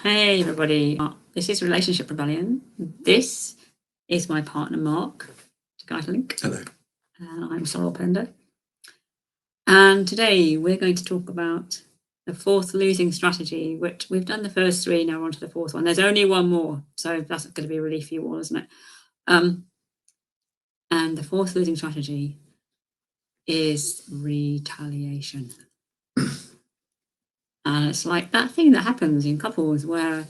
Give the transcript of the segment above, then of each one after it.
Hey everybody, this is Relationship Rebellion. This is my partner Mark Geitelink. Hello. And I'm Sorrel Pindar. And today we're going to talk about the fourth losing strategy, which we've done the first three, now we're on to the fourth one. There's only one more, so that's going to be a relief for you all, isn't it? And the fourth losing strategy is retaliation. And it's like that thing that happens in couples where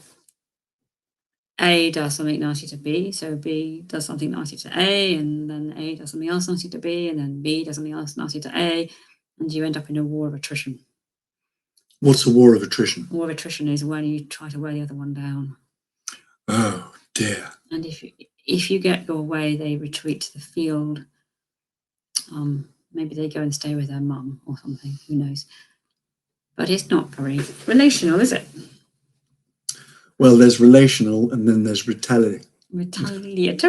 A does something nasty to B, so B does something nasty to A, and then A does something else nasty to B, and then B does something else nasty to A, and you end up in a war of attrition. What's a war of attrition? War of attrition is when you try to wear the other one down. Oh dear. And if you get your way, they retreat to the field. Maybe they go and stay with their mum or something, who knows. But it's not very relational, is it? Well, there's relational and then there's retaliatory. Retaliation.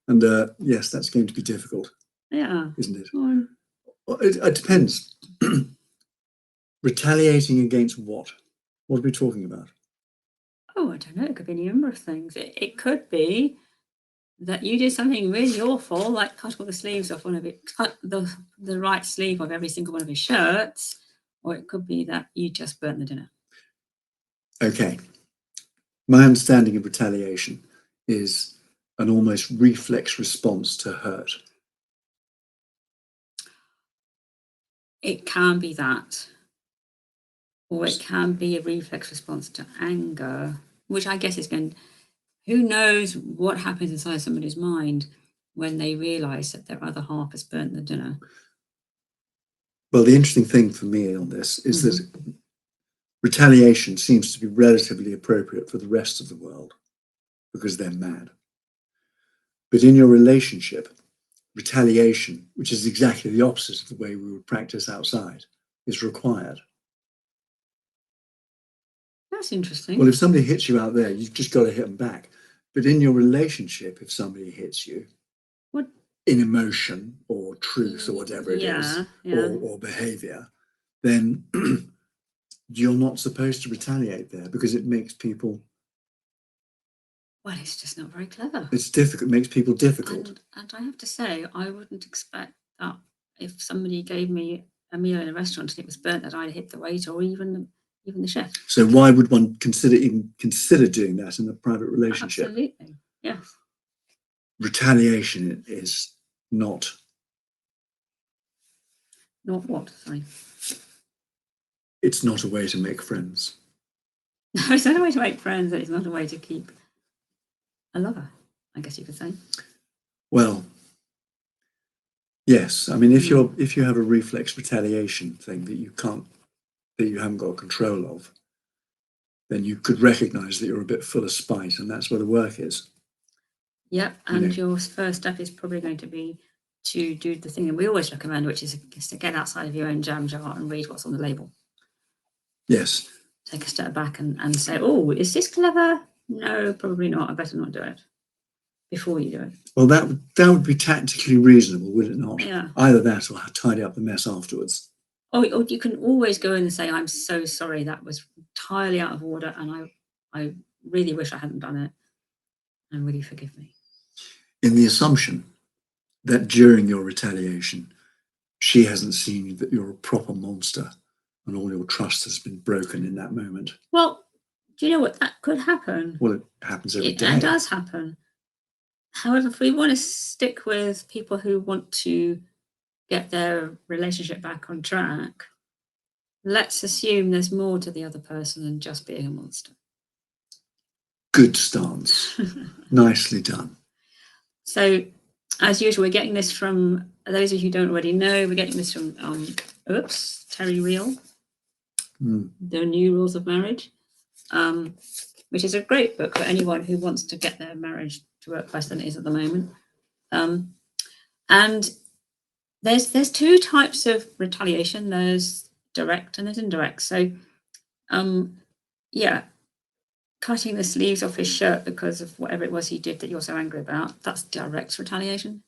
And yes, that's going to be difficult. Yeah. Isn't it? Well, it depends. Retaliating against what? What are we talking about? Oh, I don't know. It could be any number of things. It could be that you did something really awful, like cut all the sleeves off cut the right sleeve of every single one of his shirts, or it could be that you just burnt the dinner. Okay. My understanding of retaliation is an almost reflex response to hurt. It can be that, or it can be a reflex response to anger, which I guess is who knows what happens inside somebody's mind when they realise that their other half has burnt the dinner. Well, the interesting thing for me on this is that retaliation seems to be relatively appropriate for the rest of the world because they're mad. But in your relationship, retaliation, which is exactly the opposite of the way we would practice outside, is required. That's interesting. Well, if somebody hits you out there, you've just got to hit them back. But in your relationship, if somebody hits you in emotion or truth or whatever it is, or behavior, then you're not supposed to retaliate there because it makes people... Well, it's just not very clever. It's difficult. It makes people difficult. And I have to say, I wouldn't expect that if somebody gave me a meal in a restaurant and it was burnt, that I'd hit the waiter or even the chef. So why would one even consider doing that in a private relationship? Absolutely, yes. Retaliation is not... Not what? Sorry. It's not a way to make friends. No, it's not a way to make friends. It's not a way to keep a lover, I guess you could say. Well, yes. I mean, if you have a reflex retaliation thing that you haven't got control of, then you could recognise that you're a bit full of spite, and that's where the work is. Yep, and your first step is probably going to be to do the thing that we always recommend, which is to get outside of your own jam jar and read what's on the label. Yes. Take a step back and say, oh, is this clever? No, probably not. I better not do it before you do it. Well, that would be tactically reasonable, would it not? Yeah. Either that or tidy up the mess afterwards. Or you can always go in and say, I'm so sorry, that was entirely out of order, and I really wish I hadn't done it, and will you forgive me? In the assumption that during your retaliation, she hasn't seen that you're a proper monster and all your trust has been broken in that moment. Well, do you know what? That could happen. Well, it happens every day. It does happen. However, if we want to stick with people who want to get their relationship back on track, let's assume there's more to the other person than just being a monster. Good stance. Nicely done. So, as usual, we're getting this from, those of you who don't already know, we're getting this from Terry Real, The New Rules of Marriage, which is a great book for anyone who wants to get their marriage to work better than it is at the moment. And there's two types of retaliation. There's direct and there's indirect. So, cutting the sleeves off his shirt because of whatever it was he did that you're so angry about, that's direct retaliation.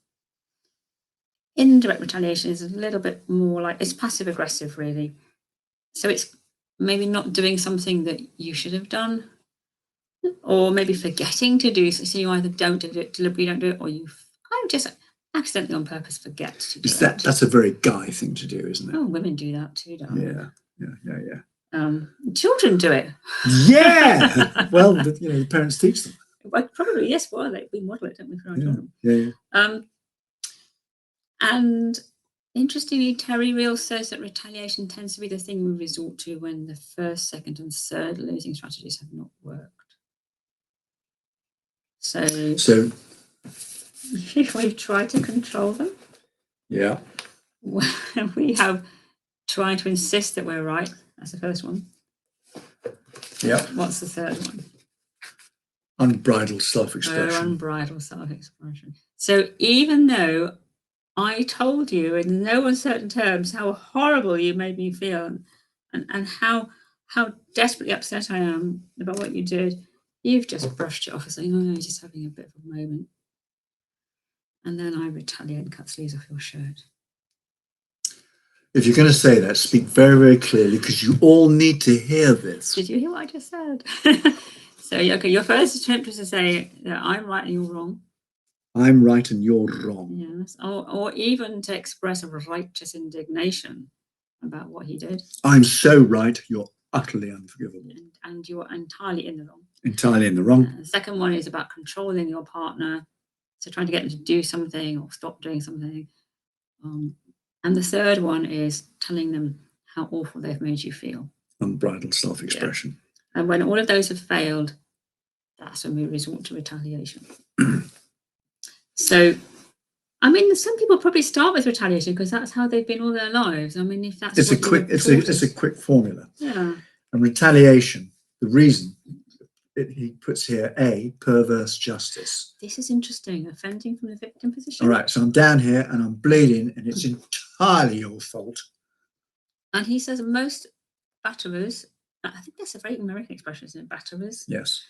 Indirect retaliation is a little bit more like, it's passive aggressive, really. So it's maybe not doing something that you should have done, or maybe forgetting to do. So you either don't do it, deliberately don't do it, or you kind of just accidentally on purpose forget to do it. That's a very guy thing to do, isn't it? Oh, women do that too, don't they? Yeah. Children do it. Yeah. Well, the parents teach them. Well, probably, yes. Well, we model it, don't we, for our children? Yeah. And interestingly, Terry Real says that retaliation tends to be the thing we resort to when the first, second, and third losing strategies have not worked. So we've tried to control them. Yeah. We have tried to insist that we're right. That's the first one. Yeah. What's the third one? Unbridled self-expression. Unbridled self-expression. So even though I told you in no uncertain terms how horrible you made me feel and how desperately upset I am about what you did, you've just brushed it off as saying, oh, no, just having a bit of a moment. And then I retaliate and cut sleeves off your shirt. If you're going to say that, speak very, very clearly, because you all need to hear this. Did you hear what I just said? So, okay, your first attempt was to say that I'm right and you're wrong. I'm right and you're wrong. Yes, or even to express a righteous indignation about what he did. I'm so right, you're utterly unforgivable. And you're entirely in the wrong. Entirely in the wrong. The second one is about controlling your partner, so trying to get them to do something or stop doing something. And the third one is telling them how awful they've made you feel. Unbridled self-expression. Yeah. And when all of those have failed, that's when we resort to retaliation. So, I mean, some people probably start with retaliation because that's how they've been all their lives. I mean, if that's it's a quick formula. Yeah. And retaliation, the reason he puts here, A, perverse justice. This is interesting. Offending from the victim position. All right, so I'm down here and I'm bleeding, and it's entirely your fault. And he says most batterers, I think that's a very American expression, isn't it? Batterers. Yes.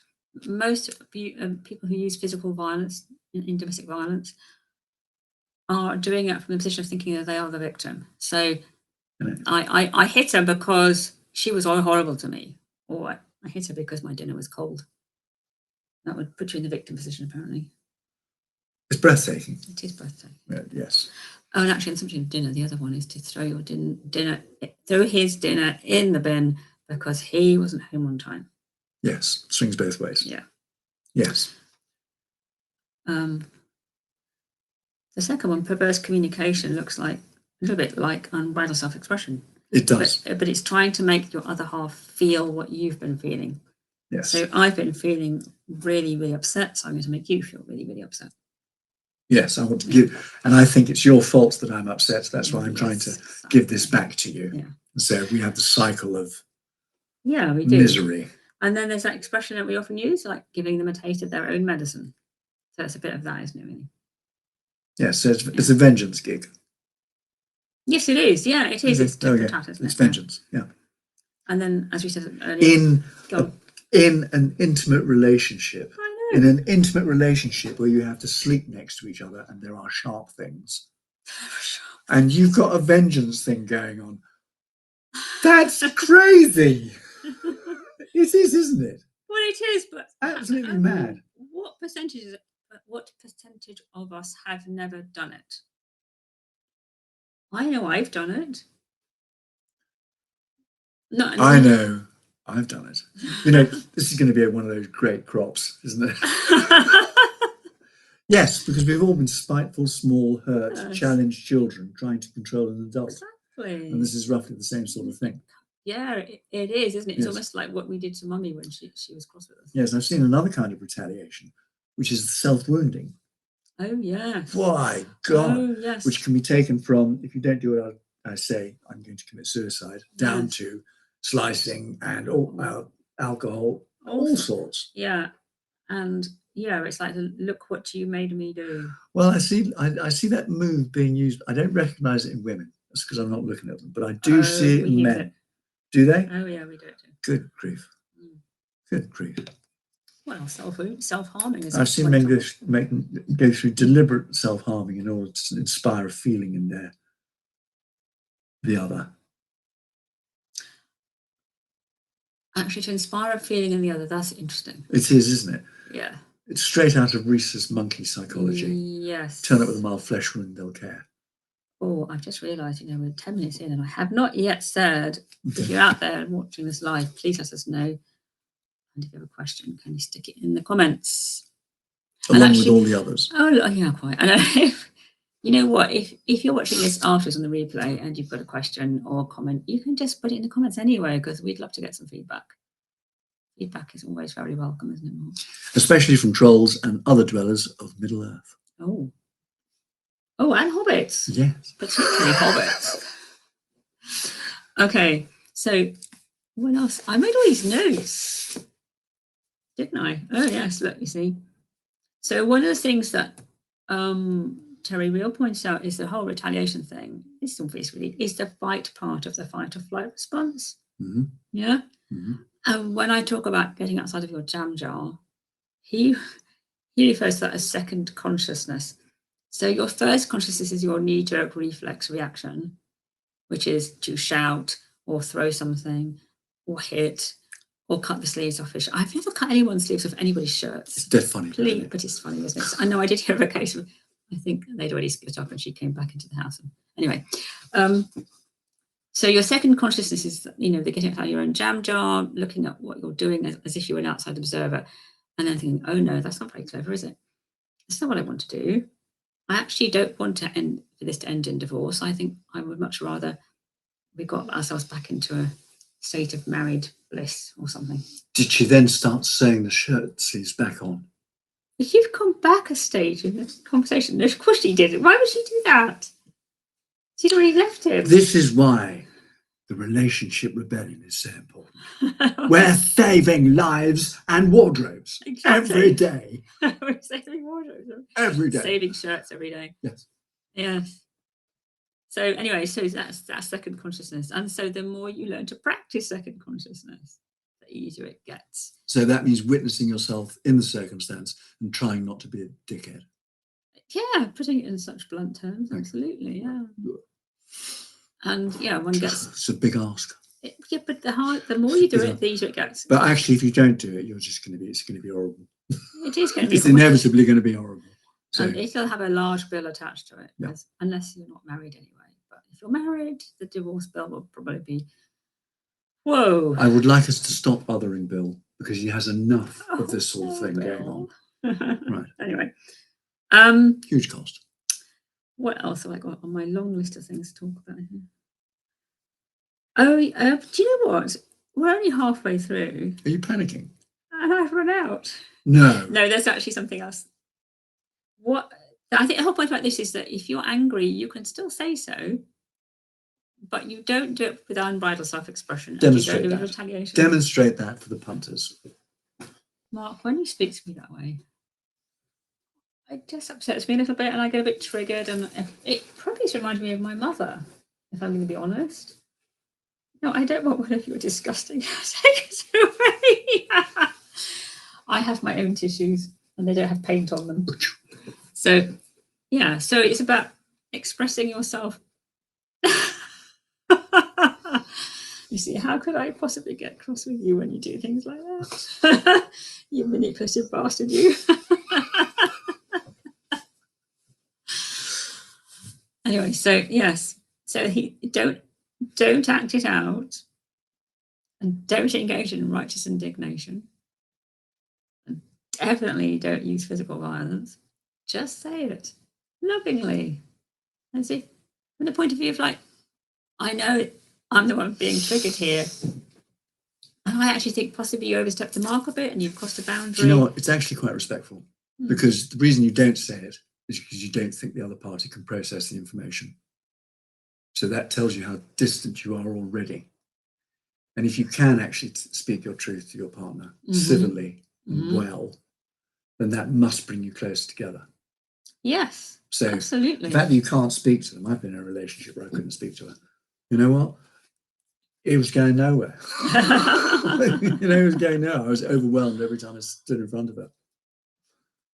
Most people who use physical violence in domestic violence are doing it from the position of thinking that they are the victim. So I hit her because she was all horrible to me, or I hit her because my dinner was cold. That would put you in the victim position, apparently. It's breathtaking. It is breathtaking. Yes. Oh, and actually, something dinner. The other one is to throw your throw his dinner in the bin because he wasn't home on time. Yes, swings both ways. Yeah. Yes. The second one, perverse communication, looks like a little bit like unbridled self-expression. It does. But it's trying to make your other half feel what you've been feeling. Yes. So I've been feeling really, really upset, so I'm going to make you feel really, really upset. Yes, I want to give, and I think it's your fault that I'm upset. That's why I'm trying to give this back to you. Yeah. So we have the cycle of we do. Misery. And then there's that expression that we often use, like giving them a taste of their own medicine. So it's a bit of that, isn't it, really? Yes, so it's a vengeance gig. Yes, it is. Yeah, it is. It's it's vengeance. Yeah. And then, as we said earlier, in an intimate relationship, in an intimate relationship where you have to sleep next to each other and there are sharp things, and you've got a vengeance thing going on. That's crazy. It is, isn't it? Well, it is, but absolutely mad. What percentage of us have never done it? I know I've done it. I know I've done it. You know, this is going to be one of those great crops, isn't it? Yes, because we've all been spiteful, small, hurt, challenged children trying to control an adult. Exactly. And this is roughly the same sort of thing. Yeah, it is, isn't it? It's almost like what we did to Mummy when she was cross with us. Yes, I've seen another kind of retaliation, which is self-wounding. Oh, yes. Why, God. Oh, yes. Which can be taken from, if you don't do what I say, I'm going to commit suicide, down to slicing and alcohol, all sorts. Yeah. And, it's like, look what you made me do. Well, I see that move being used. I don't recognize it in women. That's because I'm not looking at them. But I do see it in men. Do they? Oh, yeah, we do it too. Good grief. Good grief. Well, self-harming is. I've seen men go through deliberate self-harming in order to inspire a feeling in the other. Actually, to inspire a feeling in the other, that's interesting. It is, isn't it? Yeah. It's straight out of rhesus monkey psychology. Yes. Turn up with a mild flesh wound, they'll care. Oh, I've just realised, we're 10 minutes in and I have not yet said, if you're out there and watching this live, please let us know. And if you have a question, can you stick it in the comments? Along with all the others. Oh, yeah, quite. And you know what? If you're watching this afterwards on the replay and you've got a question or a comment, you can just put it in the comments anyway, because we'd love to get some feedback. Feedback is always very welcome, isn't it, Mark? Especially from trolls and other dwellers of Middle-earth. Oh, and hobbits. Yes. Particularly hobbits. Okay, so what else? I made all these notes, didn't I? Oh, yes, look, you see. So one of the things that Terry Real points out is the whole retaliation thing. It's obviously is the fight part of the fight or flight response. Mm-hmm. Yeah. Mm-hmm. And when I talk about getting outside of your jam jar, he refers to that as second consciousness. So your first consciousness is your knee-jerk reflex reaction, which is to shout or throw something or hit or cut the sleeves off his shirt. I've never cut anyone's sleeves off anybody's shirts. It's dead funny. But it's funny, isn't it? So I know I did hear of a case of, I think they'd already split up and she came back into the house. Anyway, so your second consciousness is, the getting out of your own jam jar, looking at what you're doing as if you were an outside observer, and then thinking, oh no, that's not very clever, is it? That's not what I want to do. I actually don't want for this to end in divorce. I think I would much rather we got ourselves back into a state of married bliss or something. Did she then start sewing the shirt sleeves back on? If you've gone back a stage in this conversation, of course she did. Why would she do that? She'd already left him. This is why the relationship rebellion is so important. We're saving lives and wardrobes every day. We're saving wardrobes every day. Saving shirts every day. Yes. Yes. So anyway, so that's second consciousness. And so the more you learn to practice second consciousness, the easier it gets. So that means witnessing yourself in the circumstance and trying not to be a dickhead. Yeah, putting it in such blunt terms, absolutely, yeah. And yeah, one gets... It's a big ask. Yeah, but the more you do it, the easier it gets. But actually, if you don't do it, it's going to be horrible. It is going to be It's inevitably going to be horrible. So, and it'll have a large bill attached to it, yeah. Unless you're not married anyway. But if you're married, the divorce bill will probably be, whoa. I would like us to stop bothering Bill because he has enough of this sort of thing going on. Right. Anyway. Huge cost. What else have I got on my long list of things to talk about here? Oh, do you know what? We're only halfway through. Are you panicking? And I've run out. No. No, there's actually something else. What I think the whole point about this is that if you're angry, you can still say so, but you don't do it with unbridled self-expression. Demonstrate you don't do that. Retaliation. Demonstrate that for the punters. Mark, when you speak to me that way, it just upsets me a little bit and I get a bit triggered, and it probably reminds me of my mother, if I'm going to be honest. No, I don't want one of your disgusting take away. I have my own tissues and they don't have paint on them. So, yeah, so it's about expressing yourself. You see, how could I possibly get cross with you when you do things like that? You manipulative bastard, you. Anyway, so yes, so don't act it out, and don't engage in righteous indignation, and definitely don't use physical violence. Just say it lovingly, as if from the point of view of like, I know I'm the one being triggered here, and I actually think possibly you overstepped the mark a bit and you've crossed a boundary. Do you know what? It's actually quite respectful, because the reason you don't say it is because you don't think the other party can process the information. So that tells you how distant you are already. And if you can actually speak your truth to your partner civilly and well, then that must bring you close together. Yes, so absolutely. The fact that you can't speak to them, I've been in a relationship where I couldn't speak to her. You know what? It was going nowhere. It was going nowhere. I was overwhelmed every time I stood in front of her.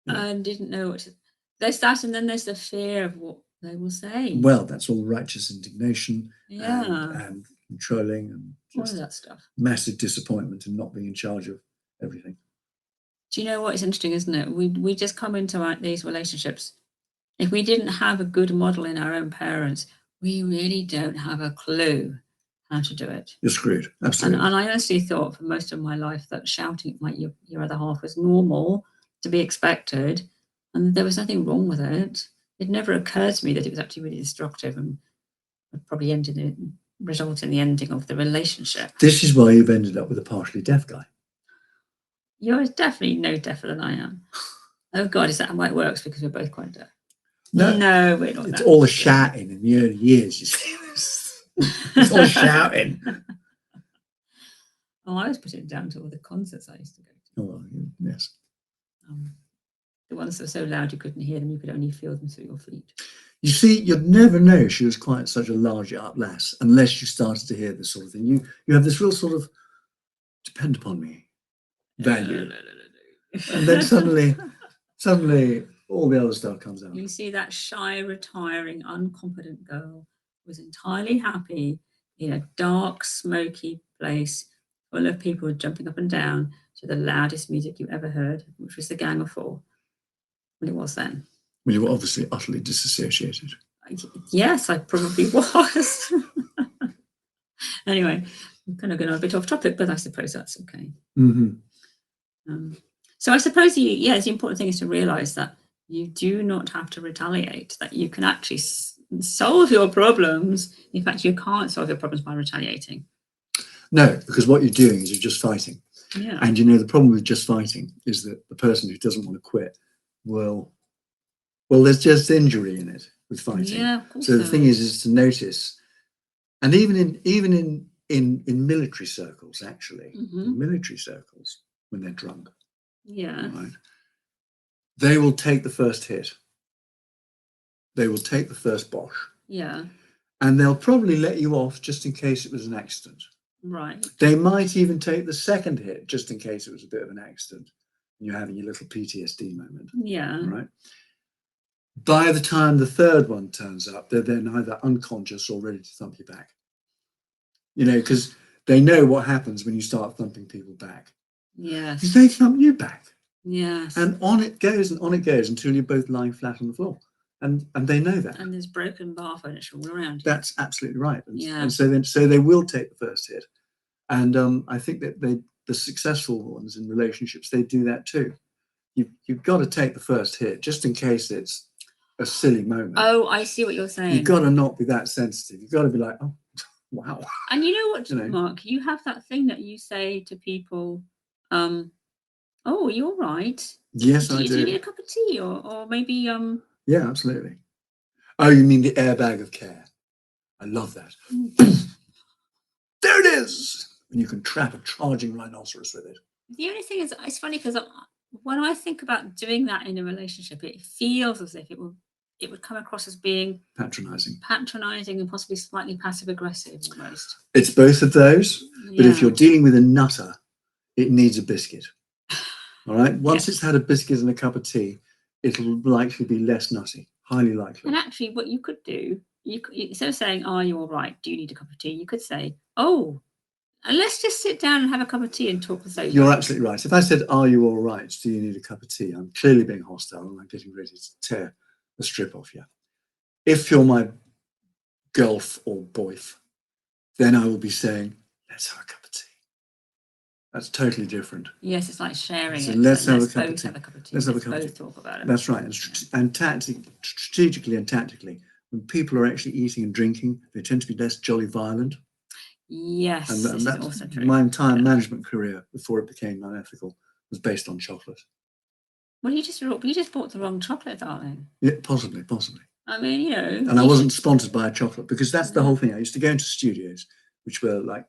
I didn't know what to... There's that, and then there's the fear of what they will say. Well, that's all righteous indignation. Yeah. And controlling, and all of just that stuff. massive disappointment in not being in charge of everything. Do you know what? It's interesting, isn't it? We just come into these relationships. If we didn't have a good model in our own parents, we really don't have a clue how to do it. You're screwed. Absolutely. And I honestly thought for most of my life that shouting at your other half was normal, to be expected, and there was nothing wrong with it. It never occurred to me that it was actually really destructive and would probably result in the ending of the relationship. This is why you've ended up with a partially deaf guy. You're definitely no deafer than I am. Oh God, is that how it works? Because we're both quite deaf. No, we're not. It's all the shouting in the early years, you see. It's all shouting. Oh, I was putting it down to all the concerts I used to go to. Oh, well, yes. The ones that were so loud you couldn't hear them, you could only feel them through your feet. You see, you'd never know she was quite such a large up lass unless you started to hear this sort of thing. You have this real sort of depend upon me value. And then suddenly all the other stuff comes out. You see that shy, retiring, unconfident girl was entirely happy in a dark, smoky place full of people jumping up and down to the loudest music you ever heard, which was the Gang of Four. Well, it was then. Well, you were obviously utterly disassociated. Yes, I probably was. Anyway, I'm kind of going a bit off topic, but I suppose that's okay. Mm-hmm. So I suppose, the important thing is to realise that you do not have to retaliate, that you can actually solve your problems. In fact, you can't solve your problems by retaliating. No, because what you're doing is you're just fighting. Yeah. And the problem with just fighting is that the person who doesn't want to quit will, there's just injury in it with fighting. Yeah, of course. So the thing is to notice, and even in military circles, actually, in military circles, when they're drunk, right, they will take the first hit. They will take the first bosh. Yeah. And they'll probably let you off just in case it was an accident. Right. They might even take the second hit just in case it was a bit of an accident. And you're having your little PTSD moment. Yeah. Right. By the time the third one turns up, they're then either unconscious or ready to thump you back. Because they know what happens when you start thumping people back. Yes. They thump you back. Yes. And on it goes and on it goes until you're both lying flat on the floor. And they know that. And there's broken bar furniture all around you. That's absolutely right. And so they will take the first hit. And I think that the successful ones in relationships, they do that too. You've got to take the first hit just in case it's a silly moment. Oh, I see what you're saying. You've got to not be that sensitive. You've got to be like, oh, wow. And you know what, Mark? You have that thing that you say to people, oh, you're right. Yes, I do. Do you need a cup of tea or maybe Yeah, absolutely. Oh, you mean the airbag of care? I love that. There it is. And you can trap a charging rhinoceros with it. The only thing is, it's funny because when I think about doing that in a relationship, it feels as if it would come across as being patronising and possibly slightly passive aggressive almost. It's both of those. Yeah. But if you're dealing with a nutter, it needs a biscuit. All right. Once it's had a biscuit and a cup of tea, it'll likely be less nutty. Highly likely. And actually, what you could do, instead of saying, "Are you all right? Do you need a cup of tea?" You could say, "Oh, and let's just sit down and have a cup of tea and talk this over." You're absolutely right. If I said, "Are you all right? Do you need a cup of tea?" I'm clearly being hostile and I'm getting ready to tear the strip off you. If you're my girlf or boyf, then I will be saying, "Let's have a cup of tea." That's totally different. Yes, it's like sharing so it. Let's have a cup of tea. Let's have a cup of tea. Both talk about it. That's right. And strategically and tactically, when people are actually eating and drinking, they tend to be less jolly violent. Yes, and that's also true. My entire management career before it became unethical was based on chocolate. Well, you just bought the wrong chocolate, darling. Yeah, possibly. I mean, And I wasn't sponsored by a chocolate because that's the whole thing. I used to go into studios, which were like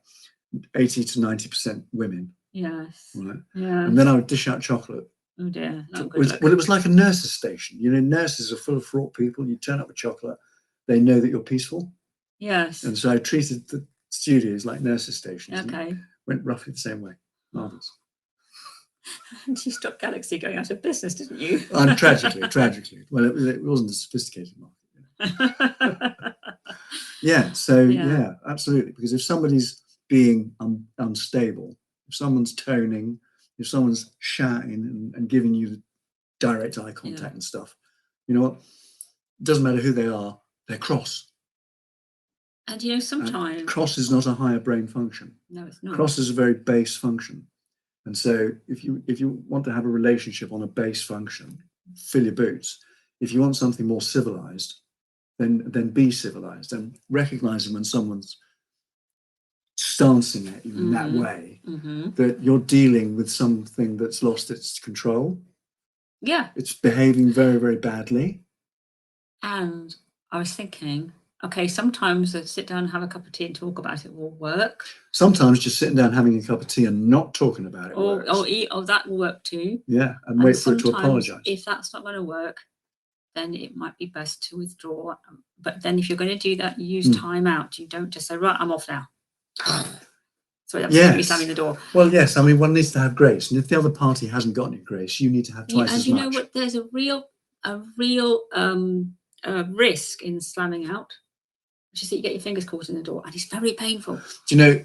80 to 90% women. Yes. Right. Yeah. And then I would dish out chocolate. Oh dear. It was like a nurse's station. Nurses are full of fraught people. You turn up with chocolate, they know that you're peaceful. Yes. And so I treated the studios like nurses' stations. Okay. Went roughly the same way. Marvellous. And you stopped Galaxy going out of business, didn't you? Tragically. Well, it wasn't a sophisticated market. Yeah, so Yeah. yeah, absolutely. Because if somebody's being unstable, if someone's toning, if someone's shouting and giving you direct eye contact and stuff, you know what? It doesn't matter who they are, they're cross. And you know, sometimes cross is not a higher brain function. no, it's not. Cross is a very base function. And so if you want to have a relationship on a base function, fill your boots. If you want something more civilized, then be civilized and recognizing when someone's stancing at you in that way, that you're dealing with something that's lost its control. Yeah. It's behaving very, very badly. And I was thinking, okay, sometimes sit down and have a cup of tea and talk about it will work. Sometimes just sitting down having a cup of tea and not talking about it works. That will work too. Yeah, and wait for it to apologize. If that's not going to work, then it might be best to withdraw. But then if you're going to do that, you use time out. You don't just say, right, I'm off now. So I'm slamming the door. Well, yes, I mean, one needs to have grace. And if the other party hasn't got any grace, you need to have twice as much. And you know what? There's a real risk in slamming out, which is that you get your fingers caught in the door, and it's very painful. Do you know,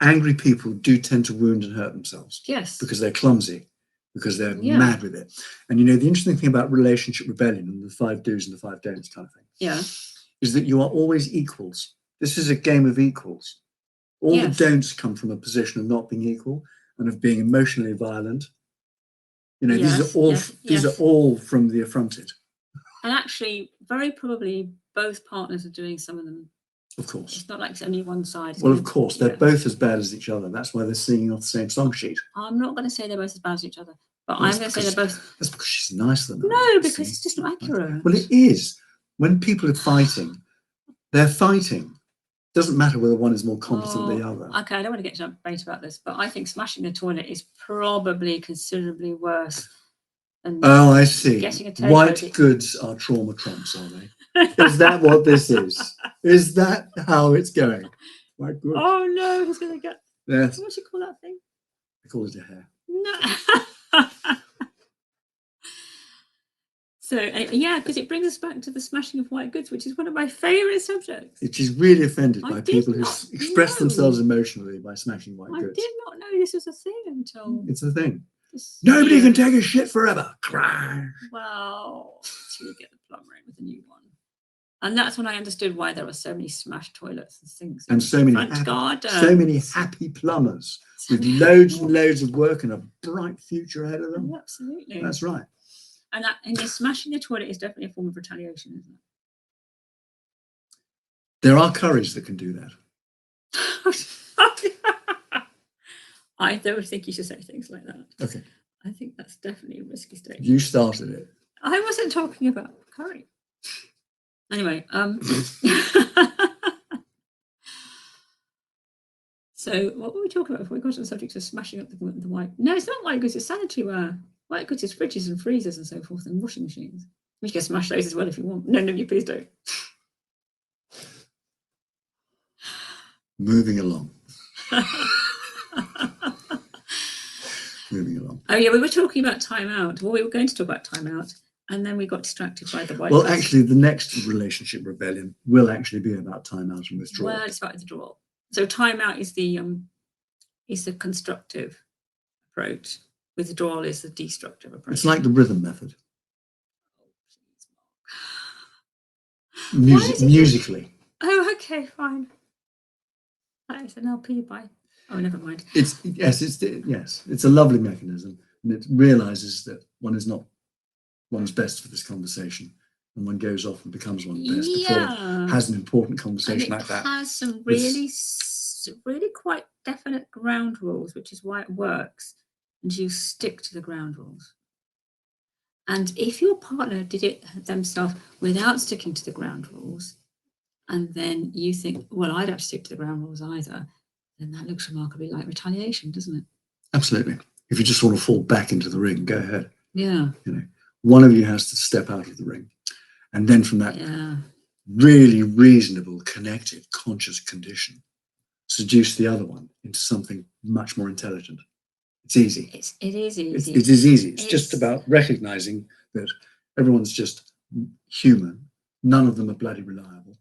angry people do tend to wound and hurt themselves. Yes. Because they're clumsy, because they're mad with it. And you know, the interesting thing about relationship rebellion and the 5 do's and the 5 don'ts kind of thing, is that you are always equals. This is a game of equals. All the don'ts come from a position of not being equal and of being emotionally violent. You know, these are all from the affronted. And actually, very probably both partners are doing some of them. Of course. It's not like it's only one side. Well, of course, they're both as bad as each other. That's why they're singing off the same song sheet. I'm not going to say they're both as bad as each other, but I'm going to say they're both. That's because she's nicer than her. No, because it's just not accurate. Well, it is. When people are fighting, they're fighting. It doesn't matter whether one is more competent than the other. Okay, I don't want to get into a debate about this, but I think smashing the toilet is probably considerably worse. Oh, I see. Getting White goods are trauma trumps, are they? Is that what this is? Is that how it's going? White goods. Oh no, he's going to get. Yes. What do you call that thing? I call it a hair. No. So yeah, because it brings us back to the smashing of white goods, which is one of my favourite subjects. It is really offended by people who express themselves emotionally by smashing white goods. I did not know this was a thing until. It's a thing. Nobody can take a shit forever. Well, until you get the plumber in with a new one. And that's when I understood why there were so many smashed toilets and things. And so many happy plumbers with loads and loads of work and a bright future ahead of them. Oh, absolutely. That's right. And smashing the toilet is definitely a form of retaliation, isn't it? There are curries that can do that. I don't think you should say things like that. Okay. I think that's definitely a risky statement. You started it. I wasn't talking about curry. Anyway, so what were we talking about before we got to the subject of smashing up the white? No, it's not white goods, it's sanitary ware. White goods is fridges and freezers and so forth and washing machines. You can smash those as well if you want. No, you please don't. Moving along. Moving along. Oh yeah, we were talking about time out. Well, we were going to talk about time out, and then we got distracted by the white goods. Actually, the next relationship rebellion will actually be about time out and withdrawal. Well, it's about withdrawal. So time out is the constructive approach. Withdrawal is the destructive approach. It's like the rhythm method. Musically. Oh, okay, fine. That is an LP by. Oh, never mind. It's a lovely mechanism, and it realizes that one is not one's best for this conversation, and one goes off and becomes one's best before it has an important conversation like that. It has some really quite definite ground rules, which is why it works. And you stick to the ground rules. And if your partner did it themselves without sticking to the ground rules, and then you think, well, I don't stick to the ground rules either, then that looks remarkably like retaliation, doesn't it? Absolutely. If you just want to fall back into the ring, go ahead. Yeah. You know, one of you has to step out of the ring. And then from that really reasonable, connected, conscious condition, seduce the other one into something much more intelligent. It's easy. It is easy. It is easy. It's just about recognizing that everyone's just human. None of them are bloody reliable.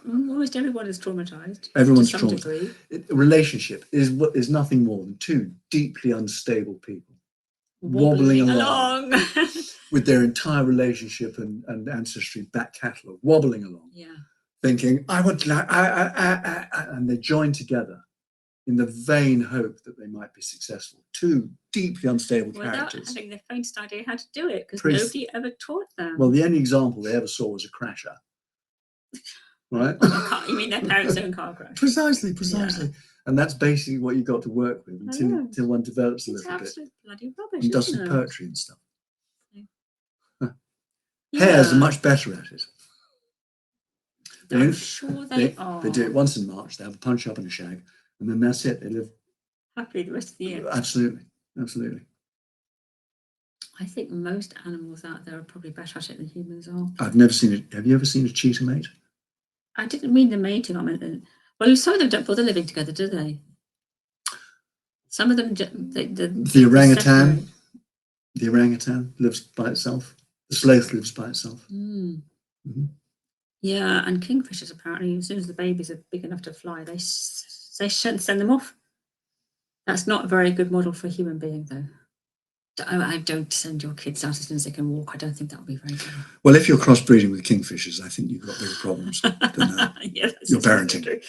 Almost everyone is traumatized. Everyone's to some traumatized. degree. A relationship is nothing more than two deeply unstable people wobbling along with their entire relationship and ancestry back catalogue, wobbling along, thinking, I want to, and they join together in the vain hope that they might be successful. Two deeply unstable characters. Without having the faintest idea how to do it, because nobody ever taught them. Well, the only example they ever saw was a crasher. Right? You mean their parents' own car crash? Precisely. Yeah. And that's basically what you've got to work with until one develops a little bit. Bloody rubbish, and does some poetry and stuff. Yeah. Hares are much better at it. I'm sure they are. They do it once in March. They have a punch up and a shag, and then that's it. They live happily the rest of the year. Absolutely. I think most animals out there are probably better at it than humans are. I've never seen it. Have you ever seen a cheetah mate? I didn't mean the mating. I meant, well, some of them don't bother living together, do they? Some of them, the orangutan. The orangutan lives by itself. The sloth lives by itself. Yeah, and kingfishers apparently, as soon as the babies are big enough to fly, they send them off. That's not a very good model for a human being, though. I don't send your kids out as soon as they can walk. I don't think that would be very good. Well, if you're crossbreeding with kingfishers, I think you've got bigger problems than your parenting.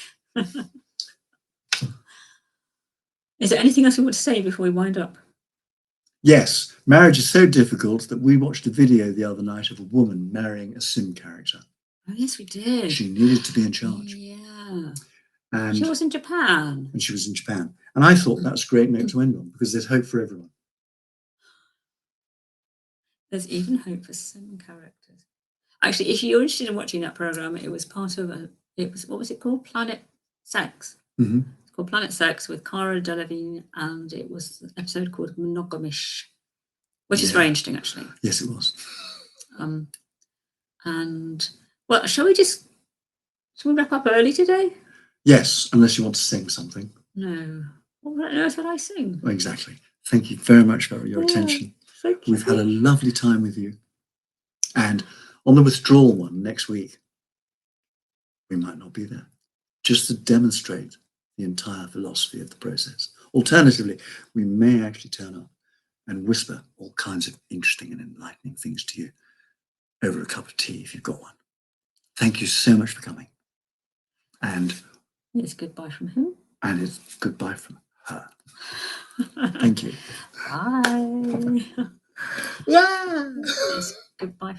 Is there anything else you want to say before we wind up? Yes, marriage is so difficult that we watched a video the other night of a woman marrying a sim character. Oh, yes, we did. She needed to be in charge. Yeah. And she was in Japan. And she was in Japan. And I thought that's a great note to end on, because there's hope for everyone. There's even hope for sim characters. Actually, if you're interested in watching that program, it was part of what was it called? Planet Sex. It's called Planet Sex with Cara Delevingne, and it was an episode called Monogamish, which is very interesting, actually. Yes, it was. And well, shall we wrap up early today? Yes, unless you want to sing something. No. What on earth would I sing? Exactly. Thank you very much for your attention. Thank you. We've had a lovely time with you. And on the withdrawal one next week, we might not be there, just to demonstrate the entire philosophy of the process. Alternatively, we may actually turn up and whisper all kinds of interesting and enlightening things to you over a cup of tea if you've got one. Thank you so much for coming. And it's goodbye from him. And it's goodbye from her. Thank you. Bye. Yeah. It's goodbye.